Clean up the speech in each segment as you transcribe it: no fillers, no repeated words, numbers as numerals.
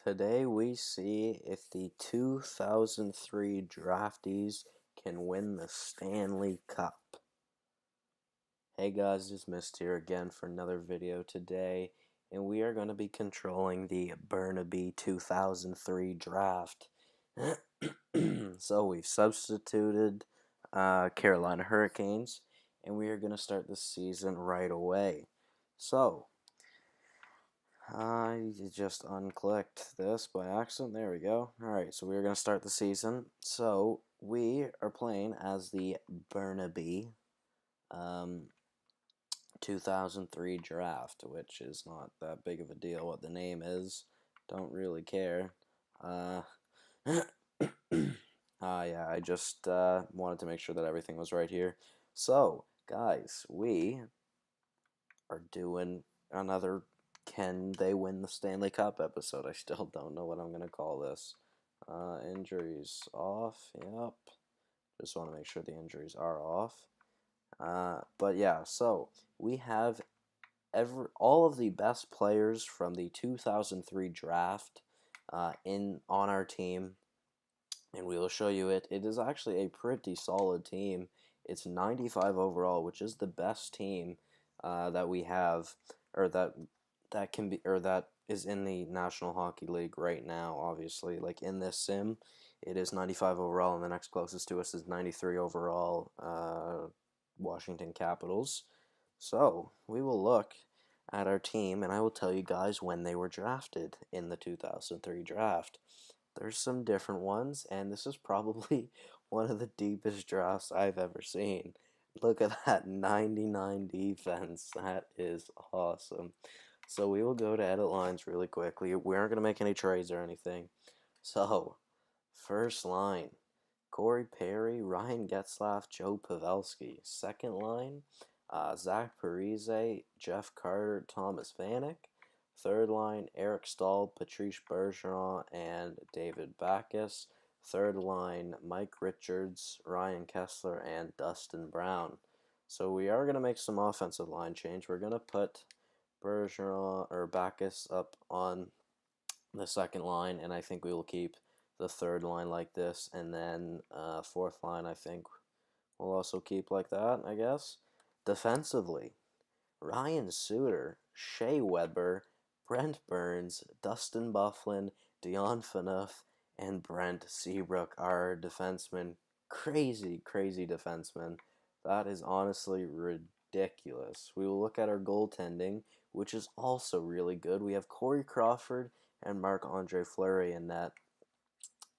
Today we see if the 2003 draftees can win the Stanley Cup. Hey guys, it's Mist here again for another video today, and we are going to be controlling the Burnaby 2003 draft. So we've substituted Carolina Hurricanes, and we are going to start the season right away. So, I just unclicked this by accident. There we go. Alright, so we're going to start the season. So, we are playing as the Burnaby 2003 draft, which is not that big of a deal what the name is. Don't really care. Yeah, I just wanted to make sure that everything was right here. So, guys, we are doing another Can They Win the Stanley Cup episode. I still don't know what I'm going to call this. Injuries off, yep. Just want to make sure the injuries are off. But yeah, so we have all of the best players from the 2003 draft on our team, and we will show you it. It is actually a pretty solid team. It's 95 overall, which is the best team that we have, or that can be, or that is in the National Hockey League right now. Obviously, like in this sim, it is 95 overall, and the next closest to us is 93 overall. Washington Capitals. So we will look at our team, and I will tell you guys when they were drafted in the 2003 draft. There's some different ones, and this is probably one of the deepest drafts I've ever seen. Look at that 99 defense. That is awesome. So we will go to edit lines really quickly. We aren't going to make any trades or anything. So, first line, Corey Perry, Ryan Getzlaf, Joe Pavelski. Second line, Zach Parise, Jeff Carter, Thomas Vanek. Third line, Eric Stahl, Patrice Bergeron, and David Backes. Third line, Mike Richards, Ryan Kessler, and Dustin Brown. So we are going to make some offensive line change. We're going to put Bergeron or Backes up on the second line, and I think we will keep the third line like this, and then fourth line I think we'll also keep like that, I guess. Defensively, Ryan Suter, Shea Weber, Brent Burns, Dustin Byfuglien, Dion Phaneuf, and Brent Seabrook are defensemen. Crazy, crazy defensemen. That is honestly ridiculous. We will look at our goaltending, which is also really good. We have Corey Crawford and Marc-Andre Fleury in net.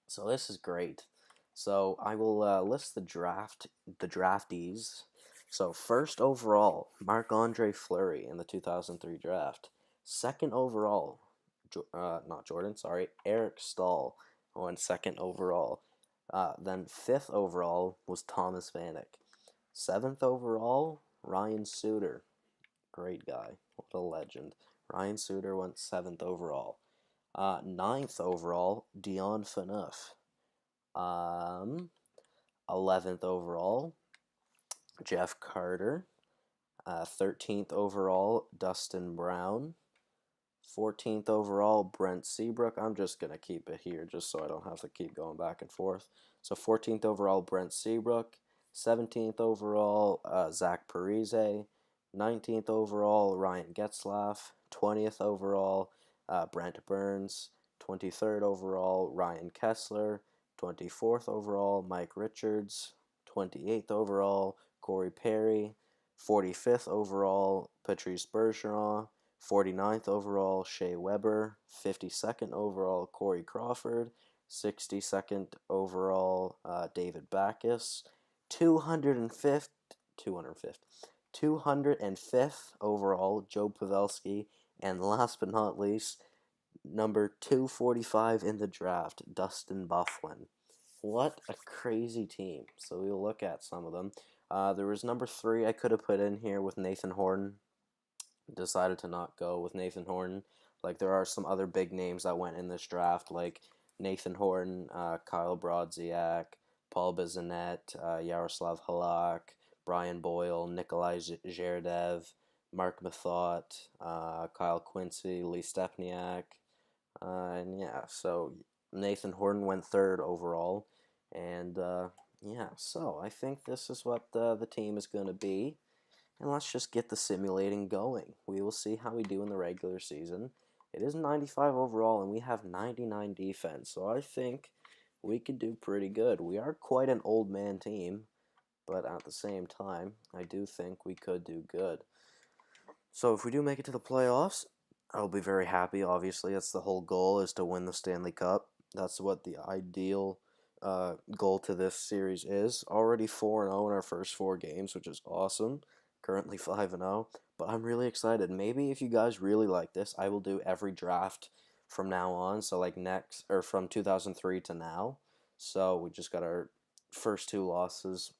So this is great. So I will list the draftees. So first overall, Marc-Andre Fleury in the 2003 draft. Second overall, Eric Stahl went second overall. Then fifth overall was Thomas Vanek. Seventh overall, Ryan Suter. Great guy. What a legend. Ryan Suter went seventh overall. Ninth overall, Dion Phaneuf. 11th overall, Jeff Carter. 13th overall, Dustin Brown. 14th overall, Brent Seabrook. I'm just going to keep it here just so I don't have to keep going back and forth. So 14th overall, Brent Seabrook. 17th overall, Zach Parise. 19th overall, Ryan Getzlaf. 20th overall, Brent Burns. 23rd overall, Ryan Kessler. 24th overall, Mike Richards. 28th overall, Corey Perry. 45th overall, Patrice Bergeron. 49th overall, Shea Weber. 52nd overall, Corey Crawford. 62nd overall, David Backes. 205th overall, Joe Pavelski. And last but not least, number 245 in the draft, Dustin Byfuglien. What a crazy team. So we'll look at some of them. There was number 3 I could have put in here with Nathan Horton. Decided to not go with Nathan Horton. Like, there are some other big names that went in this draft, like Nathan Horton, Kyle Brodziak, Paul Bissonnette, Yaroslav Halak, Brian Boyle, Nikolai Zherdev, Mark Methot, Kyle Quincy, Lee Stepniak, And yeah, so Nathan Horton went third overall, and yeah, so I think this is what the team is going to be. And let's just get the simulating going. We will see how we do in the regular season. It is 95 overall, and we have 99 defense, so I think we could do pretty good. We are quite an old man team, but at the same time, I do think we could do good. So if we do make it to the playoffs, I'll be very happy. Obviously, that's the whole goal, is to win the Stanley Cup. That's what the ideal goal to this series is. Already 4-0 in our first 4 games, which is awesome. Currently 5-0, but I'm really excited. Maybe if you guys really like this, I will do every draft from now on. So like next, or from 2003 to now. So we just got our first 2 losses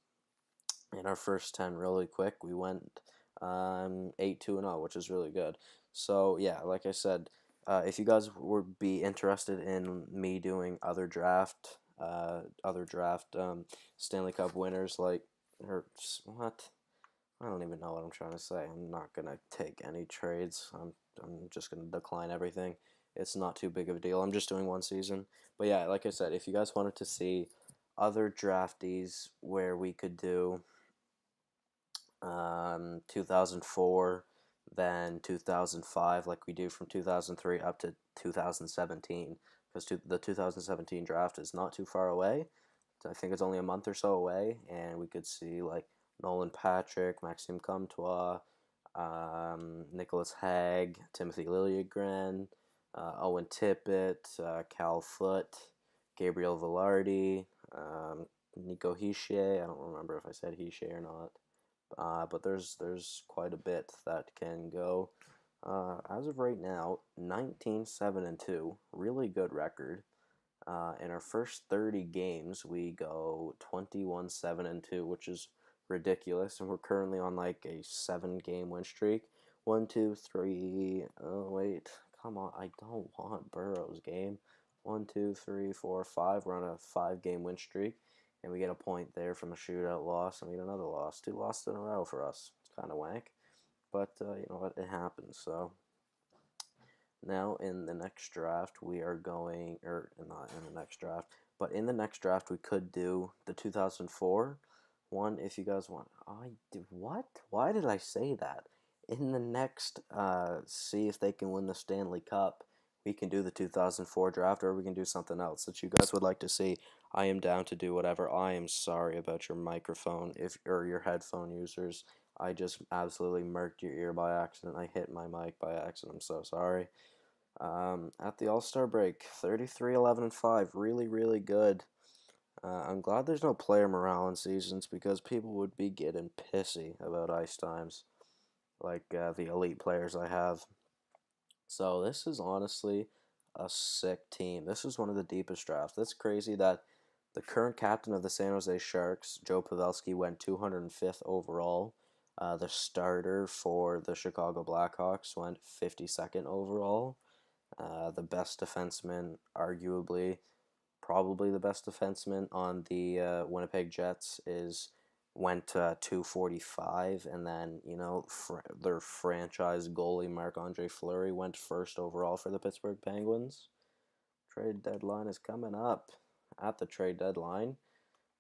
in our first 10 really quick. We went 8-2-0, which is really good. So yeah, like I said, if you guys would be interested in me doing other draft Stanley Cup winners, like, or what? I don't even know what I'm trying to say. I'm not gonna take any trades. I'm just gonna decline everything. It's not too big of a deal. I'm just doing 1 season. But yeah, like I said, if you guys wanted to see other draftees where we could do 2004, then 2005, like we do from 2003 up to 2017, because the 2017 draft is not too far away. I think it's only a month or so away, and we could see like Nolan Patrick, Maxime Comtois, Nicholas Hague, Timothy Liljegren, Owen Tippett, Cal Foote, Gabriel Velarde, Nico Hischier. I don't remember if I said Hischier or not. But there's quite a bit that can go. As of right now, 19-7-2, really good record. In our first 30 games, we go 21-7-2, which is ridiculous, and we're currently on like a 7 game win streak. 1, 2, 3. Oh wait, come on! I don't want Burrow's game. 1, 2, 3, 4, 5. We're on a 5 game win streak, and we get a point there from a shootout loss, and we get another loss. 2 losses in a row for us. It's kind of wank, but you know what? It happens. So now in the next draft, we are going, or not in the next draft, but in the next draft, we could do the 2004 one if you guys want. I do what? Why did I say that? In the next, see if they can win the Stanley Cup. We can do the 2004 draft, or we can do something else that you guys would like to see. I am down to do whatever. I am sorry about your microphone, if or your headphone users. I just absolutely murked your ear by accident. I hit my mic by accident. I'm so sorry. At the All Star break, 33, 11, and 5. Really, really good. I'm glad there's no player morale in seasons, because people would be getting pissy about ice times, like the elite players I have. So this is honestly a sick team. This is one of the deepest drafts. That's crazy that the current captain of the San Jose Sharks, Joe Pavelski, went 205th overall. The starter for the Chicago Blackhawks went 52nd overall. The best defenseman, arguably, probably the best defenseman on the Winnipeg Jets, is went 245, and then their franchise goalie Marc-Andre Fleury went first overall for the Pittsburgh Penguins. Trade deadline is coming up. At the trade deadline,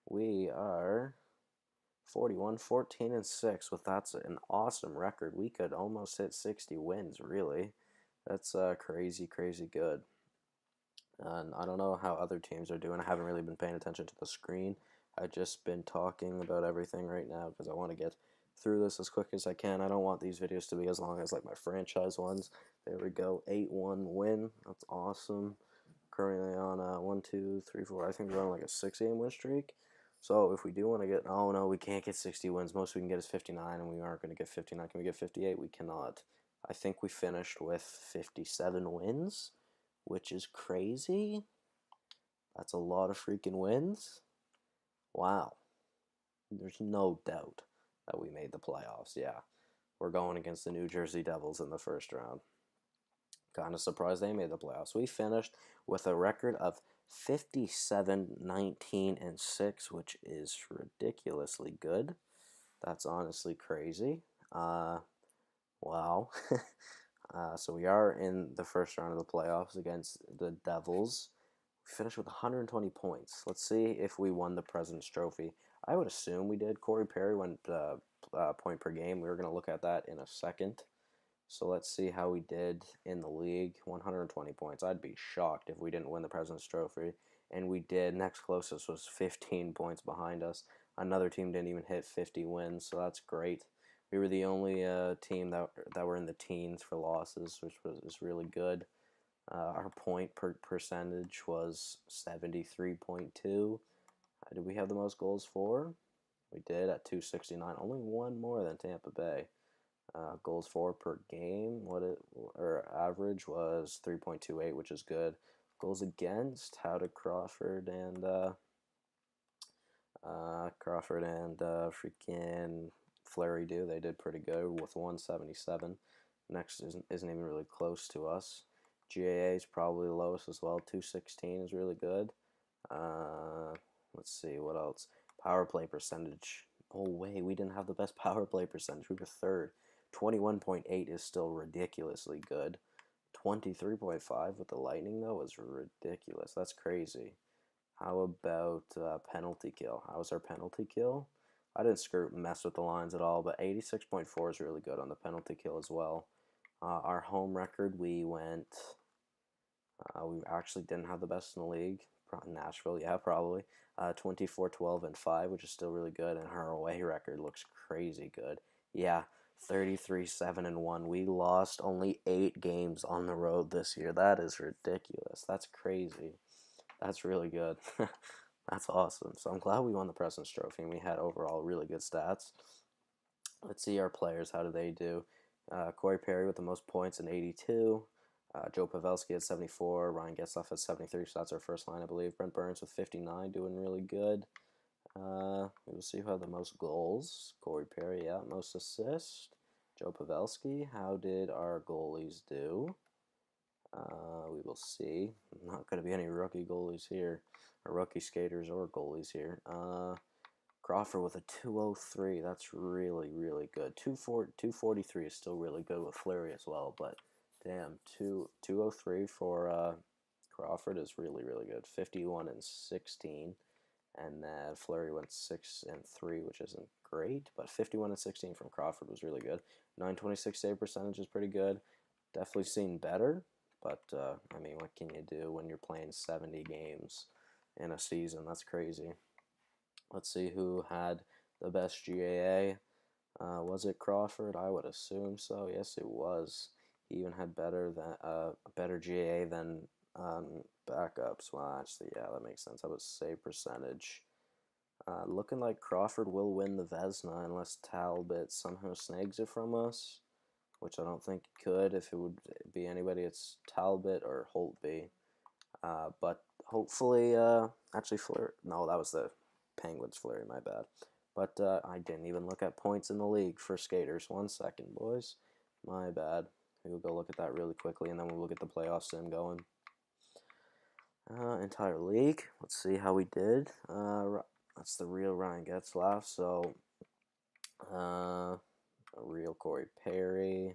we are 41, 14, and 6. With that's an awesome record. We could almost hit 60 wins, really. That's crazy, crazy good. And I don't know how other teams are doing. I haven't really been paying attention to the screen. I've just been talking about everything right now because I want to get through this as quick as I can. I don't want these videos to be as long as like my franchise ones. There we go. 8-1 win. That's awesome. Currently on 1, 2, 3, 4. I think we're on like a 6-game win streak. So if we do want to get, oh no, we can't get 60 wins. Most we can get is 59, and we aren't going to get 59. Can we get 58? We cannot. I think we finished with 57 wins, which is crazy. That's a lot of freaking wins. Wow. There's no doubt that we made the playoffs. Yeah. We're going against the New Jersey Devils in the first round. Kind of surprised they made the playoffs. We finished with a record of 57, 19, and 6, which is ridiculously good. That's honestly crazy. Wow. So we are in the first round of the playoffs against the Devils. We finished with 120 points. Let's see if we won the President's Trophy. I would assume we did. Corey Perry went point per game. We were going to look at that in a second. So let's see how we did in the league. 120 points. I'd be shocked if we didn't win the President's Trophy. And we did. Next closest was 15 points behind us. Another team didn't even hit 50 wins, so that's great. We were the only team that were in the teens for losses, which was really good. Our point percentage was 73.2. Did we have the most goals for? We did at 269. Only one more than Tampa Bay. Goals for per game, or average was 3.28, which is good. Goals against, how did Crawford and freaking Fleury do? They did pretty good with 177. Next isn't even really close to us. GAA is probably the lowest as well. 216 is really good. Let's see what else. Power play percentage. Oh wait, we didn't have the best power play percentage. We were third. 21.8 is still ridiculously good. 23.5 with the Lightning though is ridiculous. That's crazy. How about penalty kill? How's our penalty kill? I didn't mess with the lines at all, but 86.4 is really good on the penalty kill as well. Our home record, we actually didn't have the best in the league. Nashville, yeah, probably. 24, 12, and 5, which is still really good. And our away record looks crazy good. Yeah, 33, 7, and 1. We lost only 8 games on the road this year. That is ridiculous. That's crazy. That's really good. That's awesome. So I'm glad we won the President's Trophy and we had overall really good stats. Let's see our players. How do they do? Corey Perry with the most points in 82. Joe Pavelski at 74. Ryan Getzlaf at 73. So that's our first line, I believe. Brent Burns with 59, doing really good. We will see who had the most goals. Corey Perry, yeah, most assists. Joe Pavelski. How did our goalies do? We will see. Not going to be any rookie goalies here, or rookie skaters or goalies here. Crawford with a 203. That's really, really good. 243 is still really good with Fleury as well, but damn, 203 for Crawford is really, really good. 51 and 16. And then Fleury went 6 and 3, which isn't great, but 51 and 16 from Crawford was really good. 926 save percentage is pretty good. Definitely seen better. But, I mean, what can you do when you're playing 70 games in a season? That's crazy. Let's see who had the best GAA. Was it Crawford? I would assume so. Yes, it was. He even had better GAA than backups. Well, actually, yeah, that makes sense. How about save percentage? Looking like Crawford will win the Vezina unless Talbot somehow snags it from us, which I don't think it could. If it would be anybody, it's Talbot or Holtby. But hopefully, actually, Fleury. No, that was the Penguins Fleury, my bad. But I didn't even look at points in the league for skaters. 1 second, boys. My bad. We'll go look at that really quickly, and then we'll get the playoff sim going. Entire league. Let's see how we did. That's the real Ryan Getzlaf. So, a real Corey Perry.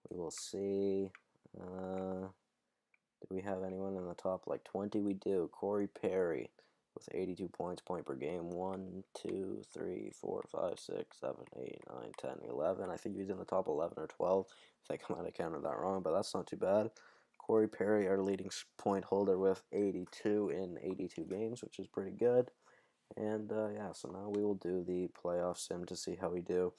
We will see. Do we have anyone in the top like 20? We do. Corey Perry with 82 points, point per game. 1, 2, 3, 4, 5, 6, 7, 8, 9, 10, 11. I think he's in the top 11 or 12. I think I might have counted that wrong, but that's not too bad. Corey Perry, our leading point holder, with 82 in 82 games, which is pretty good. And yeah, so now we will do the playoff sim to see how we do.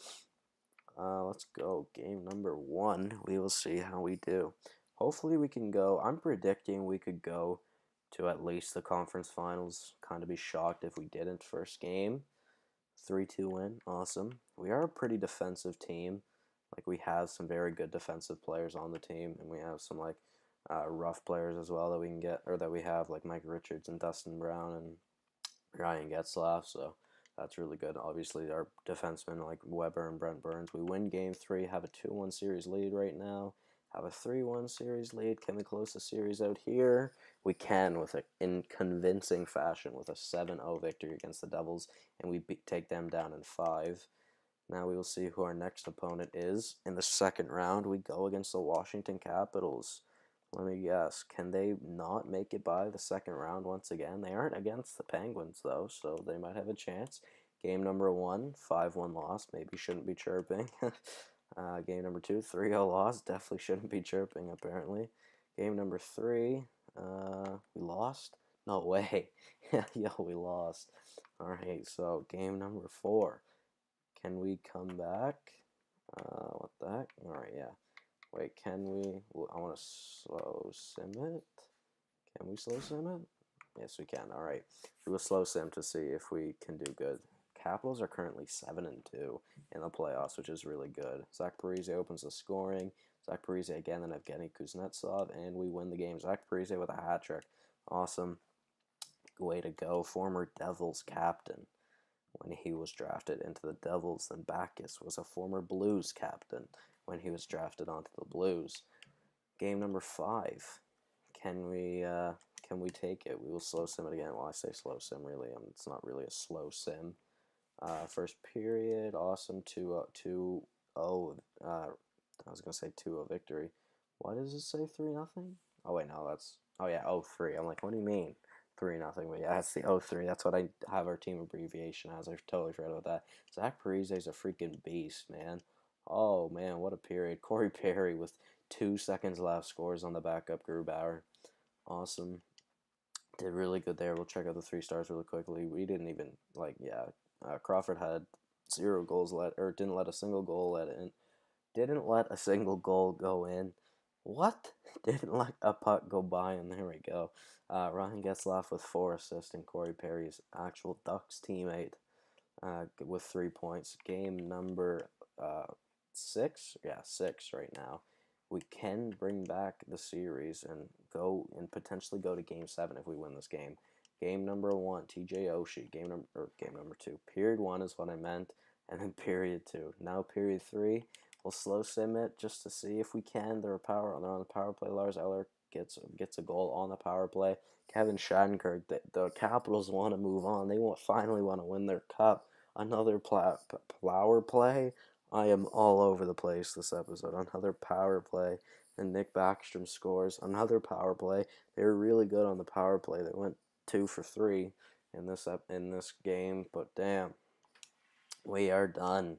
Let's go. Game number 1. We will see how we do. Hopefully we can go. I'm predicting we could go to at least the conference finals. Kind of be shocked if we didn't first game. 3-2 win. Awesome. We are a pretty defensive team. Like, we have some very good defensive players on the team, and we have some like rough players as well that we can get, or that we have, like Mike Richards and Dustin Brown and Ryan Getzlaf. So that's really good. Obviously, our defensemen like Weber and Brent Burns. We win Game 3, have a 2-1 series lead right now. Have a 3-1 series lead. Can we close the series out here? We can, in convincing fashion, with a 7-0 victory against the Devils, and we take them down in 5. Now we will see who our next opponent is. In the second round, we go against the Washington Capitals. Let me guess, can they not make it by the second round once again? They aren't against the Penguins, though, so they might have a chance. Game number 1, 5-1 loss. Maybe shouldn't be chirping. Game number 2, 3-0 loss. Definitely shouldn't be chirping, apparently. Game number 3, we lost? No way. Yo, we lost. Alright, so game number 4. Can we come back? What the heck? Alright, yeah. Wait, can we? I want to slow sim it. Can we slow sim it? Yes, we can. Alright. We will slow sim to see if we can do good. Capitals are currently 7-2 in the playoffs, which is really good. Zach Parise opens the scoring. Zach Parise again, and Evgeny Kuznetsov, and we win the game. Zach Parise with a hat trick. Awesome. Way to go. Former Devils captain when he was drafted into the Devils. Then Backus was a former Blues captain when he was drafted onto the Blues. Game number 5. Can we take it? We will slow sim it again. Well, I say slow sim, really. It's not really a slow sim. First period, awesome. 2-0. I was gonna say 2-0 victory. Why does it say 3-0? Oh wait, no, that's yeah, 0-3. I'm like, what do you mean 3-0? But yeah, it's the 0-3. That's what I have our team abbreviation as. I totally forgot about that. Zach Parise is a freaking beast, man. Oh man, what a period. Corey Perry with 2 seconds left scores on the backup Grubauer. Awesome. Did really good there. We'll check out the 3 stars really quickly. We didn't even Crawford had 0 goals didn't let a single goal let in. Didn't let a single goal go in. What? Didn't let a puck go by him. There we go. Ryan Getzlaf with 4 assists, and Corey Perry's actual Ducks teammate with 3 points. Game number 6? Yeah, 6 right now. We can bring back the series and potentially go to game 7 if we win this game. Game number 1, TJ Oshie. Game number 2. Period 1 is what I meant, and then period 2. Now period 3. We'll slow sim it just to see if we can. They're on the power play. Lars Eller gets a goal on the power play. Kevin Shattenkirk. The Capitals want to move on. They finally want to win their cup. Another power play. I am all over the place this episode. Another power play, and Nick Backstrom scores another power play. They were really good on the power play. They went 2 for 3 in this game, but damn, we are done.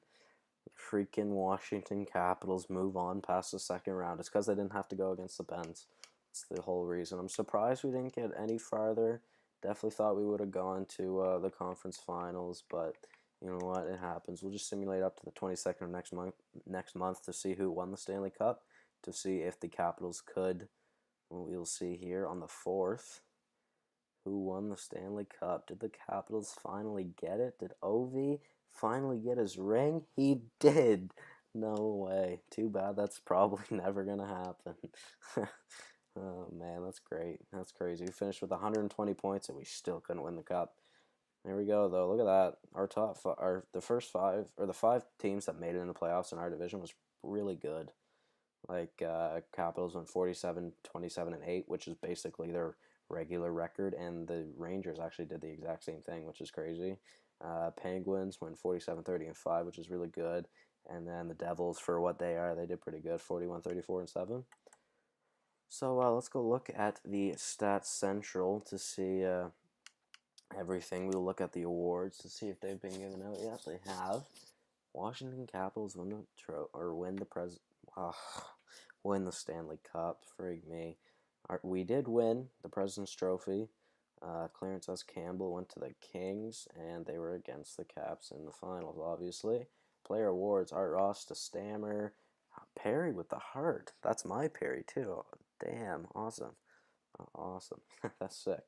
Freaking Washington Capitals move on past the second round. It's because they didn't have to go against the Pens. That's the whole reason. I'm surprised we didn't get any farther. Definitely thought we would have gone to the conference finals, but you know what? It happens. We'll just simulate up to the 22nd of next month to see who won the Stanley Cup, to see if the Capitals could. We'll see here on the 4th. Who won the Stanley Cup? Did the Capitals finally get it? Did Ovi finally get his ring? He did. No way. Too bad. That's probably never going to happen. Oh, man, that's great. That's crazy. We finished with 120 points, and we still couldn't win the Cup. There we go, though. Look at that. The first 5, or the 5 teams that made it in the playoffs in our division was really good. Like, Capitals went 47, 27, and 8, which is basically their regular record, and the Rangers actually did the exact same thing, which is crazy. Penguins went 47, 30, and 5, which is really good. And then the Devils, for what they are, they did pretty good, 41, 34, and 7. So let's go look at the Stats Central to see everything. We'll look at the awards to see if they've been given out. Yes, they have. Washington Capitals win win the Stanley Cup. Frig me. We did win the President's Trophy. Clarence S. Campbell went to the Kings, and they were against the Caps in the finals, obviously. Player awards, Art Ross to Stammer. Perry with the heart. That's my Perry, too. Damn, awesome. Awesome. That's sick.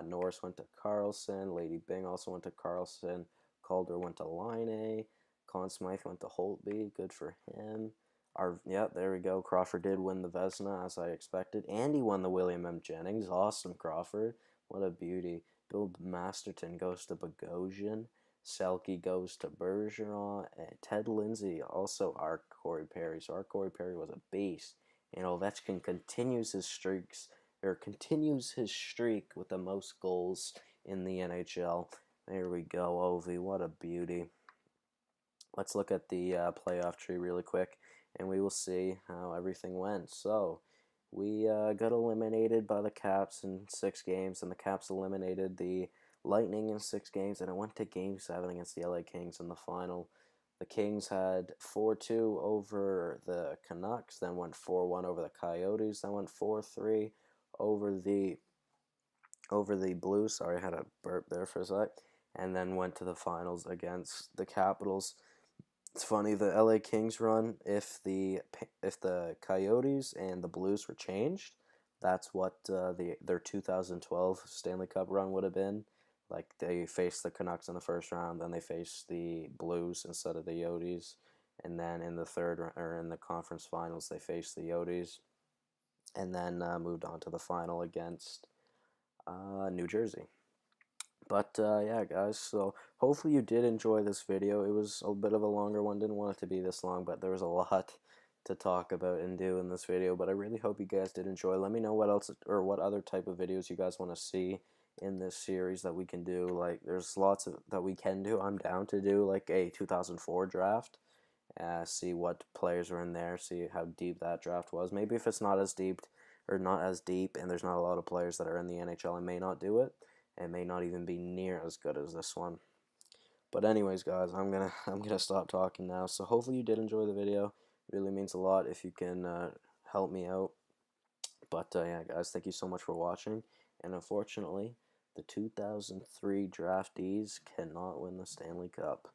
Norris went to Carlson. Lady Bing also went to Carlson. Calder went to Line. Conn Smythe went to Holtby. Good for him. There we go. Crawford did win the Vezina, as I expected. Andy won the William M. Jennings. Awesome, Crawford. What a beauty. Bill Masterton goes to Bogosian. Selke goes to Bergeron. And Ted Lindsay, also our Corey Perry. So our Corey Perry was a beast. And Ovechkin continues his streak with the most goals in the NHL. There we go, Ovi. What a beauty. let's look at the playoff tree really quick, and we will see how everything went. So, we got eliminated by the Caps in 6 games, and the Caps eliminated the Lightning in 6 games, and it went to Game 7 against the LA Kings in the final. The Kings had 4-2 over the Canucks, then went 4-1 over the Coyotes, then went 4-3 over the Blues. Sorry, I had a burp there for a sec. And then went to the finals against the Capitals. It's funny, the LA Kings run, if the Coyotes and the Blues were changed, that's what their 2012 Stanley Cup run would have been. Like, they faced the Canucks in the first round, then they faced the Blues instead of the Yotes, and then in the in the conference finals they faced the Yotes, and then moved on to the final against New Jersey. But yeah, guys, so hopefully you did enjoy this video. It was a bit of a longer one. Didn't want it to be this long, but there was a lot to talk about and do in this video. But I really hope you guys did enjoy. Let me know what else or what other type of videos you guys want to see in this series that we can do. Like, there's lots of that we can do. I'm down to do like a 2004 draft. See what players are in there. See how deep that draft was. Maybe if it's not as deep or not as deep, and there's not a lot of players that are in the NHL, I may not do it. It may not even be near as good as this one. But anyways, guys, I'm gonna stop talking now. So hopefully you did enjoy the video. It really means a lot if you can help me out. But yeah, guys, thank you so much for watching. And unfortunately, the 2003 draftees cannot win the Stanley Cup.